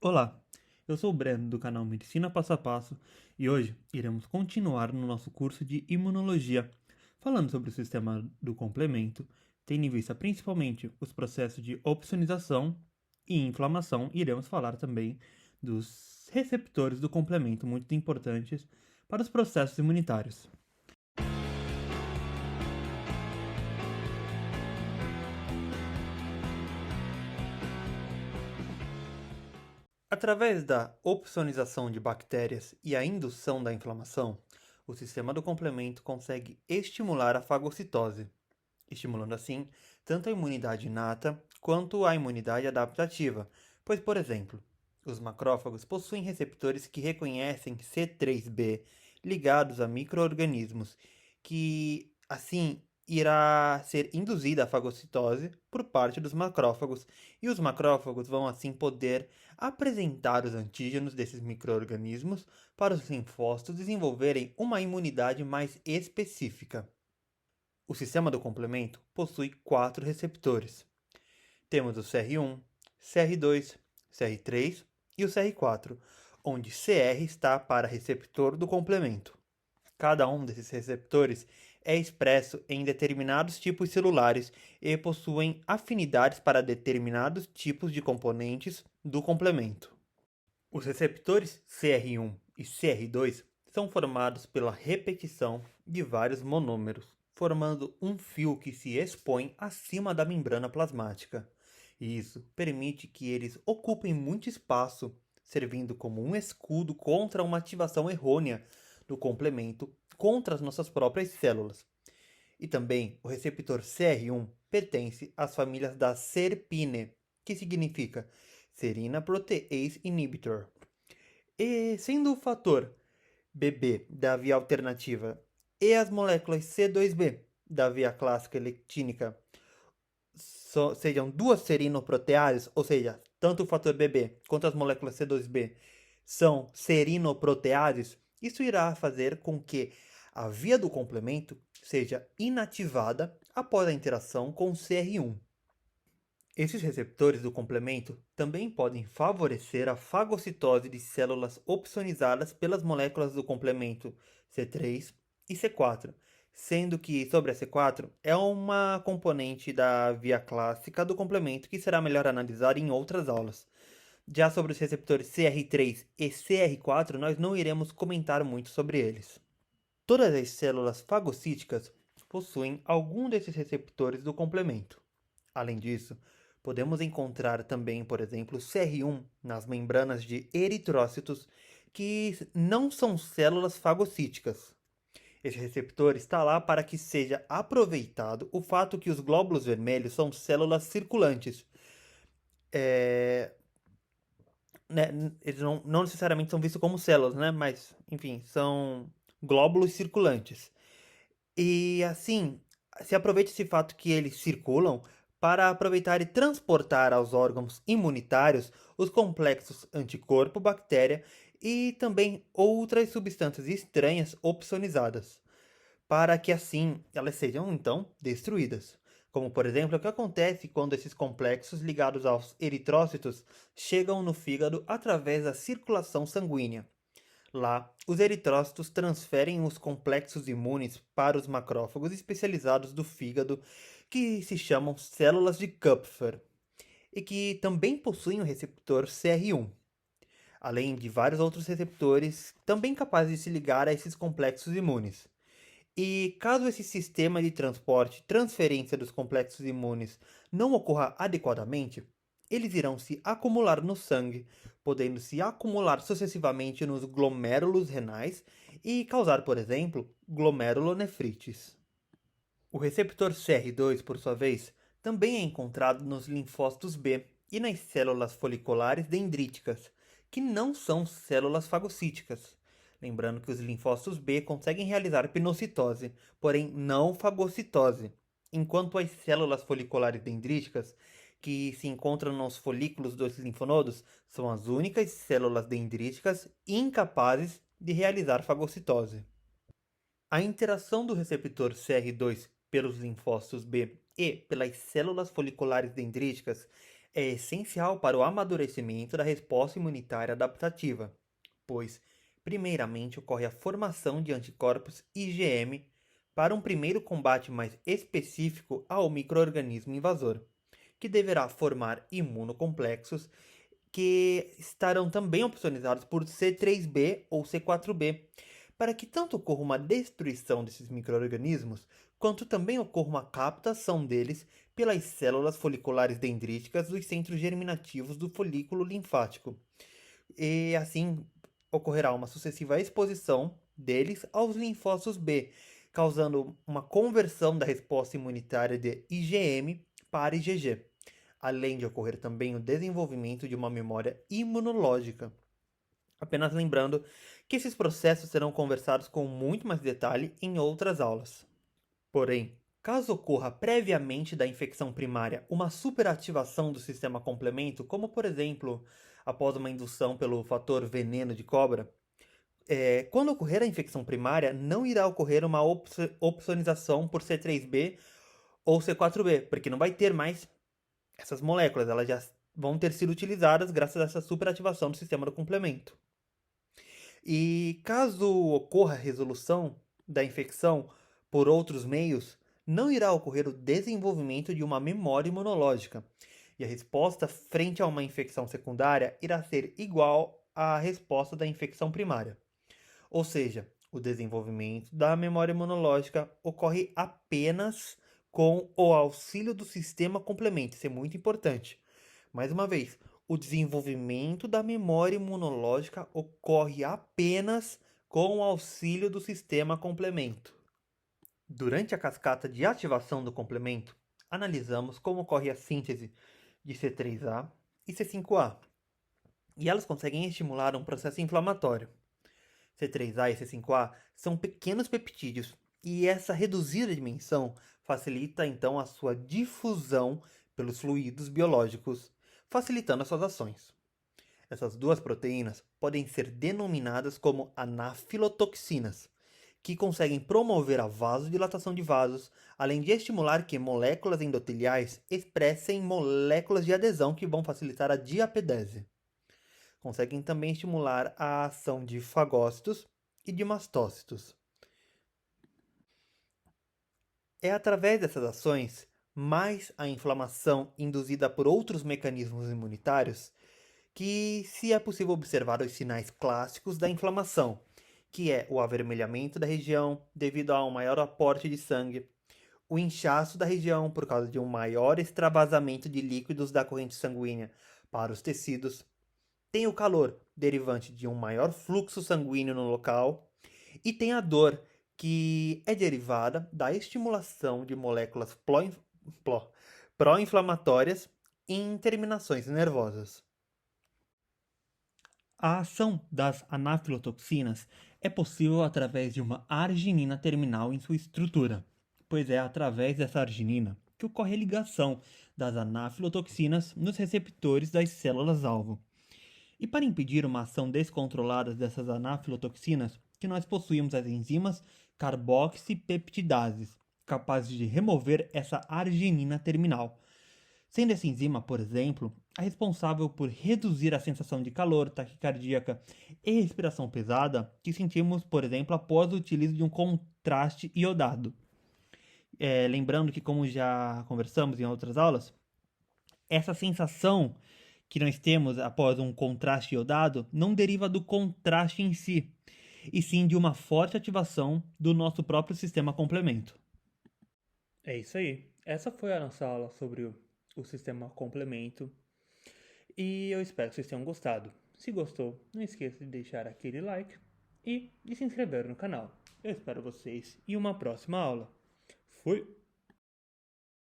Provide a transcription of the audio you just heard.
Olá, eu sou o Breno do canal Medicina Passo a Passo e hoje iremos continuar no nosso curso de imunologia, falando sobre o sistema do complemento, tendo em vista principalmente os processos de opsonização e inflamação, e iremos falar também dos receptores do complemento, muito importantes para os processos imunitários. Através da opsonização de bactérias e a indução da inflamação, o sistema do complemento consegue estimular a fagocitose, estimulando assim tanto a imunidade inata quanto a imunidade adaptativa, pois, por exemplo, os macrófagos possuem receptores que reconhecem C3b ligados a micro-organismos, que assim irá ser induzida a fagocitose por parte dos macrófagos, e os macrófagos vão assim poder apresentar os antígenos desses micro-organismos para os linfócitos desenvolverem uma imunidade mais específica. O sistema do complemento possui quatro receptores. Temos o CR1, CR2, CR3 e o CR4, onde CR está para receptor do complemento. Cada um desses receptores é expresso em determinados tipos celulares e possuem afinidades para determinados tipos de componentes do complemento. Os receptores CR1 e CR2 são formados pela repetição de vários monômeros, formando um fio que se expõe acima da membrana plasmática. E isso permite que eles ocupem muito espaço, servindo como um escudo contra uma ativação errônea do complemento contra as nossas próprias células. E também o receptor CR1 pertence às famílias da SERPINE, que significa Serina Protease Inhibitor. E sendo o fator Bb da via alternativa e as moléculas C2b da via clássica lectínica sejam duas serinoproteases, ou seja, tanto o fator Bb quanto as moléculas C2b são serinoproteases, isso irá fazer com que a via do complemento seja inativada após a interação com o CR1. Esses receptores do complemento também podem favorecer a fagocitose de células opsonizadas pelas moléculas do complemento C3 e C4, sendo que sobre a C4 é uma componente da via clássica do complemento que será melhor analisada em outras aulas. Já sobre os receptores CR3 e CR4, nós não iremos comentar muito sobre eles. Todas as células fagocíticas possuem algum desses receptores do complemento. Além disso, podemos encontrar também, por exemplo, CR1 nas membranas de eritrócitos, que não são células fagocíticas. Esse receptor está lá para que seja aproveitado o fato que os glóbulos vermelhos são células circulantes. É, né, eles não necessariamente são vistos como células, né? Mas, enfim, são glóbulos circulantes. E assim, se aproveita esse fato que eles circulam para aproveitar e transportar aos órgãos imunitários os complexos anticorpo-bactéria e também outras substâncias estranhas opsonizadas, para que assim elas sejam então destruídas. Como por exemplo, o que acontece quando esses complexos ligados aos eritrócitos chegam no fígado através da circulação sanguínea. Lá, os eritrócitos transferem os complexos imunes para os macrófagos especializados do fígado, que se chamam células de Kupffer, e que também possuem o receptor CR1, além de vários outros receptores também capazes de se ligar a esses complexos imunes. E caso esse sistema de transporte e transferência dos complexos imunes não ocorra adequadamente, eles irão se acumular no sangue, podendo se acumular sucessivamente nos glomérulos renais e causar, por exemplo, glomerulonefrites. O receptor CR2, por sua vez, também é encontrado nos linfócitos B e nas células foliculares dendríticas, que não são células fagocíticas. Lembrando que os linfócitos B conseguem realizar pinocitose, porém não fagocitose, enquanto as células foliculares dendríticas, que se encontram nos folículos dos linfonodos, são as únicas células dendríticas incapazes de realizar fagocitose. A interação do receptor CR2 pelos linfócitos B e pelas células foliculares dendríticas é essencial para o amadurecimento da resposta imunitária adaptativa, pois, primeiramente, ocorre a formação de anticorpos IgM para um primeiro combate mais específico ao microorganismo invasor, que deverá formar imunocomplexos que estarão também opsonizados por C3b ou C4b, para que tanto ocorra uma destruição desses microorganismos, quanto também ocorra uma captação deles pelas células foliculares dendríticas dos centros germinativos do folículo linfático. E assim ocorrerá uma sucessiva exposição deles aos linfócitos B, causando uma conversão da resposta imunitária de IgM para IgG, além de ocorrer também o desenvolvimento de uma memória imunológica. Apenas lembrando que esses processos serão conversados com muito mais detalhe em outras aulas. Porém, caso ocorra previamente da infecção primária uma superativação do sistema complemento, como por exemplo após uma indução pelo fator veneno de cobra, quando ocorrer a infecção primária, não irá ocorrer uma opsonização por C3b ou C4b, porque não vai ter mais essas moléculas, elas já vão ter sido utilizadas graças a essa superativação do sistema do complemento. E caso ocorra a resolução da infecção por outros meios, não irá ocorrer o desenvolvimento de uma memória imunológica, e a resposta frente a uma infecção secundária irá ser igual à resposta da infecção primária. Ou seja, o desenvolvimento da memória imunológica ocorre apenas com o auxílio do sistema complemento. Isso é muito importante. Mais uma vez, o desenvolvimento da memória imunológica ocorre apenas com o auxílio do sistema complemento. Durante a cascata de ativação do complemento, analisamos como ocorre a síntese de C3A e C5A, e elas conseguem estimular um processo inflamatório. C3A e C5A são pequenos peptídeos, e essa reduzida dimensão facilita então a sua difusão pelos fluidos biológicos, facilitando as suas ações. Essas duas proteínas podem ser denominadas como anafilotoxinas, que conseguem promover a vasodilatação de vasos, além de estimular que moléculas endoteliais expressem moléculas de adesão que vão facilitar a diapedese. Conseguem também estimular a ação de fagócitos e de mastócitos. É através dessas ações, mais a inflamação induzida por outros mecanismos imunitários, que se é possível observar os sinais clássicos da inflamação, que é o avermelhamento da região devido a um maior aporte de sangue, o inchaço da região por causa de um maior extravasamento de líquidos da corrente sanguínea para os tecidos, tem o calor, derivante de um maior fluxo sanguíneo no local, e tem a dor, que é derivada da estimulação de moléculas pró-inflamatórias em terminações nervosas. A ação das anafilotoxinas é possível através de uma arginina terminal em sua estrutura, pois é através dessa arginina que ocorre a ligação das anafilotoxinas nos receptores das células-alvo. E para impedir uma ação descontrolada dessas anafilotoxinas, que nós possuímos as enzimas carboxipeptidases, capazes de remover essa arginina terminal. Sendo essa enzima, por exemplo, a responsável por reduzir a sensação de calor, taquicardíaca e respiração pesada que sentimos, por exemplo, após o utilizo de um contraste iodado. Lembrando que, como já conversamos em outras aulas, essa sensação que nós temos após um contraste iodado não deriva do contraste em si, e sim de uma forte ativação do nosso próprio sistema complemento. É isso aí. Essa foi a nossa aula sobre o sistema complemento. E eu espero que vocês tenham gostado. Se gostou, não esqueça de deixar aquele like e de se inscrever no canal. Eu espero vocês em uma próxima aula. Fui!